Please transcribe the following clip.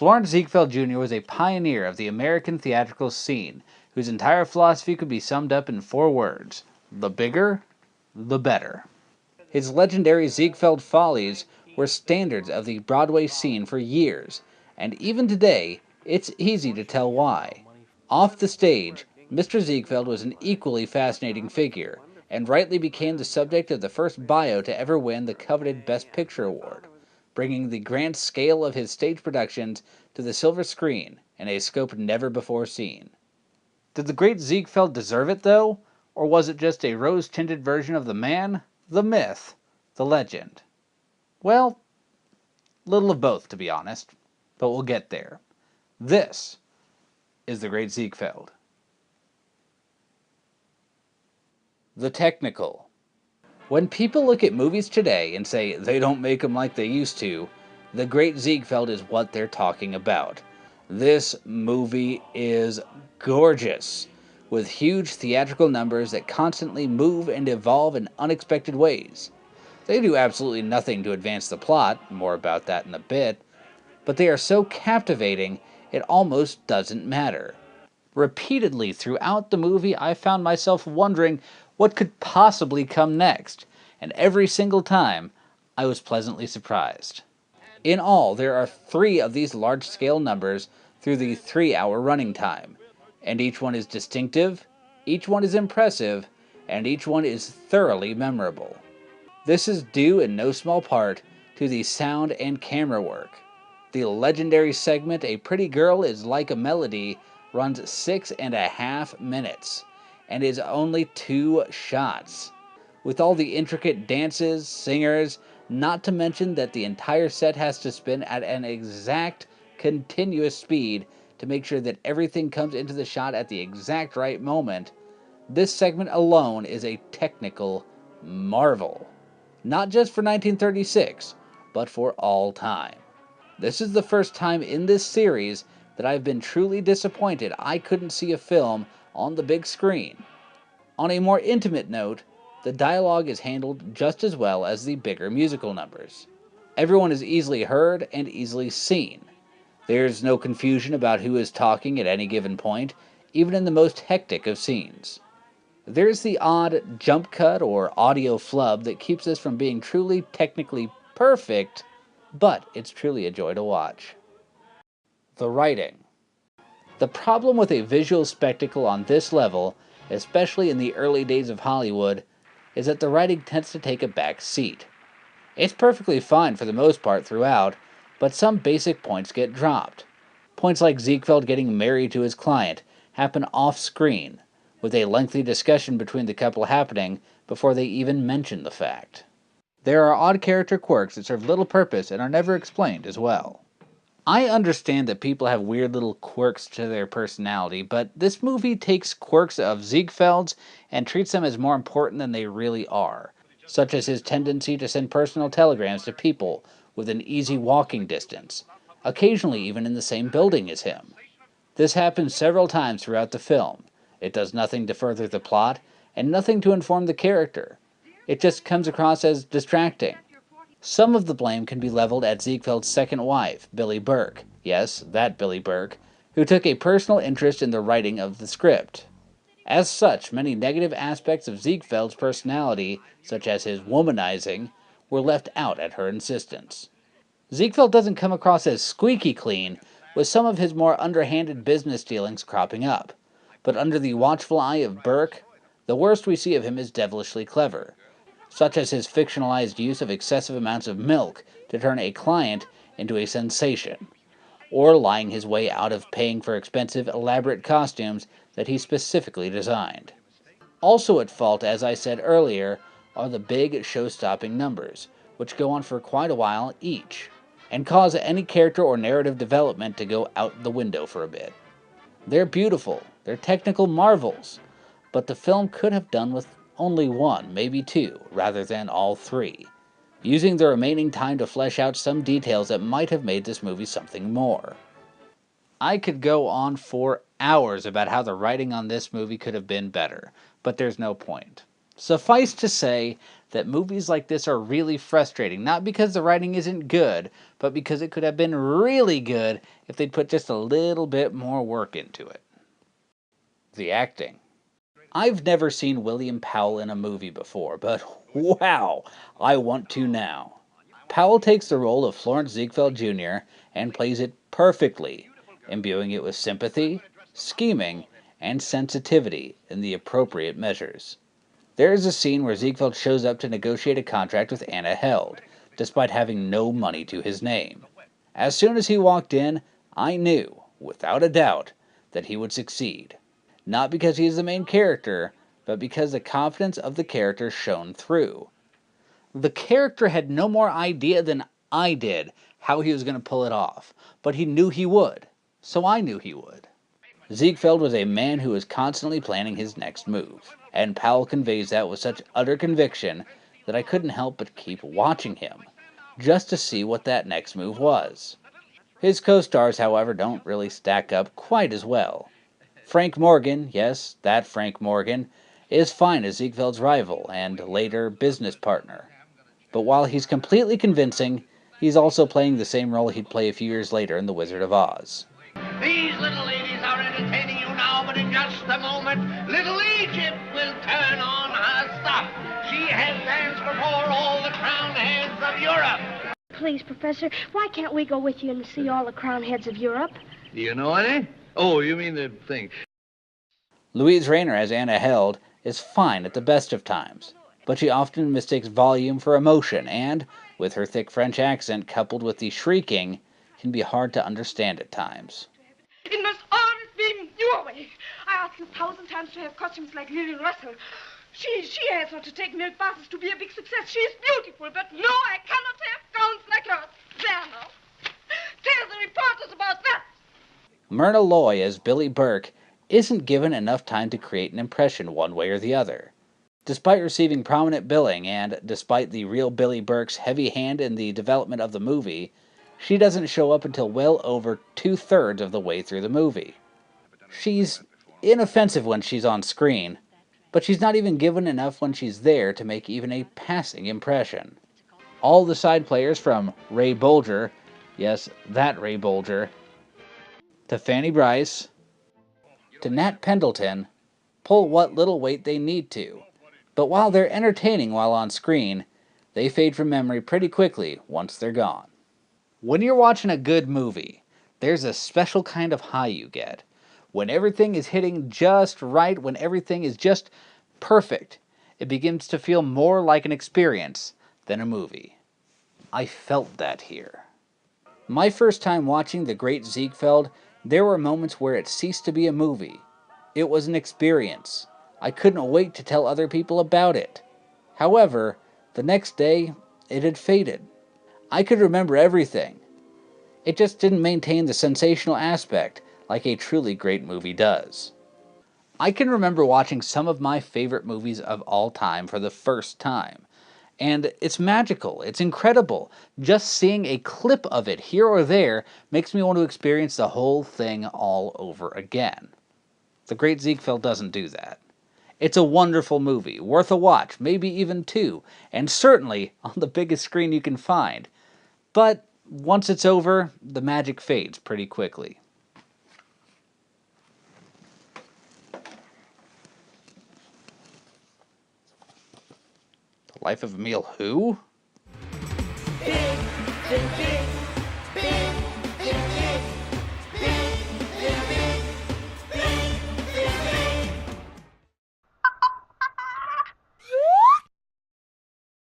Lawrence Ziegfeld Jr. was a pioneer of the American theatrical scene, whose entire philosophy could be summed up in 4 words: the bigger, the better. His legendary Ziegfeld Follies were standards of the Broadway scene for years, and even today, it's easy to tell why. Off the stage, Mr. Ziegfeld was an equally fascinating figure, and rightly became the subject of the first bio to ever win the coveted Best Picture award, bringing the grand scale of his stage productions to the silver screen in a scope never before seen. Did the great Ziegfeld deserve it, though? Or was it just a rose-tinted version of the man, the myth, the legend? Well, little of both, to be honest. But we'll get there. This is the Great Ziegfeld. The technical. When people look at movies today and say they don't make them like they used to, the Great Ziegfeld is what they're talking about. This movie is gorgeous, with huge theatrical numbers that constantly move and evolve in unexpected ways. They do absolutely nothing to advance the plot, more about that in a bit, but they are so captivating it almost doesn't matter. Repeatedly throughout the movie, I found myself wondering what could possibly come next, and every single time, I was pleasantly surprised. In all, there are 3 of these large-scale numbers through the 3-hour running time, and each one is distinctive, each one is impressive, and each one is thoroughly memorable. This is due in no small part to the sound and camera work. The legendary segment "A Pretty Girl is Like a Melody" runs 6.5 minutes, and is only 2 shots. With all the intricate dances, singers, not to mention that the entire set has to spin at an exact, continuous speed to make sure that everything comes into the shot at the exact right moment, this segment alone is a technical marvel. Not just for 1936, but for all time. This is the first time in this series that I've been truly disappointed I couldn't see a film on the big screen. On a more intimate note, the dialogue is handled just as well as the bigger musical numbers. Everyone is easily heard and easily seen. There's no confusion about who is talking at any given point, even in the most hectic of scenes. There's the odd jump cut or audio flub that keeps this from being truly technically perfect, but it's truly a joy to watch. The writing. The problem with a visual spectacle on this level, especially in the early days of Hollywood, is that the writing tends to take a back seat. It's perfectly fine for the most part throughout, but some basic points get dropped. Points like Ziegfeld getting married to his client happen off-screen, with a lengthy discussion between the couple happening before they even mention the fact. There are odd character quirks that serve little purpose and are never explained as well. I understand that people have weird little quirks to their personality, but this movie takes quirks of Ziegfeld's and treats them as more important than they really are, such as his tendency to send personal telegrams to people within easy walking distance, occasionally even in the same building as him. This happens several times throughout the film. It does nothing to further the plot, and nothing to inform the character. It just comes across as distracting. Some of the blame can be leveled at Ziegfeld's second wife, Billie Burke, yes, that Billie Burke, who took a personal interest in the writing of the script. As such, many negative aspects of Ziegfeld's personality, such as his womanizing, were left out at her insistence. Ziegfeld doesn't come across as squeaky clean, with some of his more underhanded business dealings cropping up, but under the watchful eye of Burke, the worst we see of him is devilishly clever, such as his fictionalized use of excessive amounts of milk to turn a client into a sensation, or lying his way out of paying for expensive, elaborate costumes that he specifically designed. Also at fault, as I said earlier, are the big show-stopping numbers, which go on for quite a while each, and cause any character or narrative development to go out the window for a bit. They're beautiful, they're technical marvels, but the film could have done with only 1, maybe 2, rather than all 3, using the remaining time to flesh out some details that might have made this movie something more. I could go on for hours about how the writing on this movie could have been better, but there's no point. Suffice to say that movies like this are really frustrating, not because the writing isn't good, but because it could have been really good if they'd put just a little bit more work into it. The acting. I've never seen William Powell in a movie before, but wow, I want to now. Powell takes the role of Florence Ziegfeld Jr. and plays it perfectly, imbuing it with sympathy, scheming, and sensitivity in the appropriate measures. There is a scene where Ziegfeld shows up to negotiate a contract with Anna Held, despite having no money to his name. As soon as he walked in, I knew, without a doubt, that he would succeed. Not because he is the main character, but because the confidence of the character shone through. The character had no more idea than I did how he was going to pull it off, but he knew he would, so I knew he would. Ziegfeld was a man who was constantly planning his next move, and Powell conveys that with such utter conviction that I couldn't help but keep watching him, just to see what that next move was. His co-stars, however, don't really stack up quite as well. Frank Morgan, yes, that Frank Morgan, is fine as Ziegfeld's rival and later business partner. But while he's completely convincing, he's also playing the same role he'd play a few years later in The Wizard of Oz. These little ladies are entertaining you now, but in just a moment, little Egypt will turn on her stuff. She has danced before all the crowned heads of Europe. Please, Professor, why can't we go with you and see all the crowned heads of Europe? Do you know any? Oh, you mean the thing. Louise Rayner as Anna Held is fine at the best of times, but she often mistakes volume for emotion and, with her thick French accent coupled with the shrieking, can be hard to understand at times. It must always be your way. I asked you 1,000 times to have costumes like Lillian Russell. She has not to take milk baths to be a big success. She is beautiful, but no, I cannot have gowns like hers. There now. Tell the reporters about that. Myrna Loy as Billy Burke isn't given enough time to create an impression one way or the other. Despite receiving prominent billing and despite the real Billy Burke's heavy hand in the development of the movie, she doesn't show up until well over 2/3 of the way through the movie. She's inoffensive when she's on screen, but she's not even given enough when she's there to make even a passing impression. All the side players from Ray Bolger, yes, that Ray Bolger, to Fanny Bryce, to Nat Pendleton, pull what little weight they need to. But while they're entertaining while on screen, they fade from memory pretty quickly once they're gone. When you're watching a good movie, there's a special kind of high you get. When everything is hitting just right, when everything is just perfect, it begins to feel more like an experience than a movie. I felt that here. My first time watching The Great Ziegfeld, there were moments where it ceased to be a movie. It was an experience. I couldn't wait to tell other people about it. However, the next day, it had faded. I could remember everything. It just didn't maintain the sensational aspect like a truly great movie does. I can remember watching some of my favorite movies of all time for the first time. And it's magical, it's incredible. Just seeing a clip of it here or there makes me want to experience the whole thing all over again. The Great Ziegfeld doesn't do that. It's a wonderful movie, worth a watch, maybe even two, and certainly on the biggest screen you can find. But once it's over, the magic fades pretty quickly. The Life of Emile who? Big,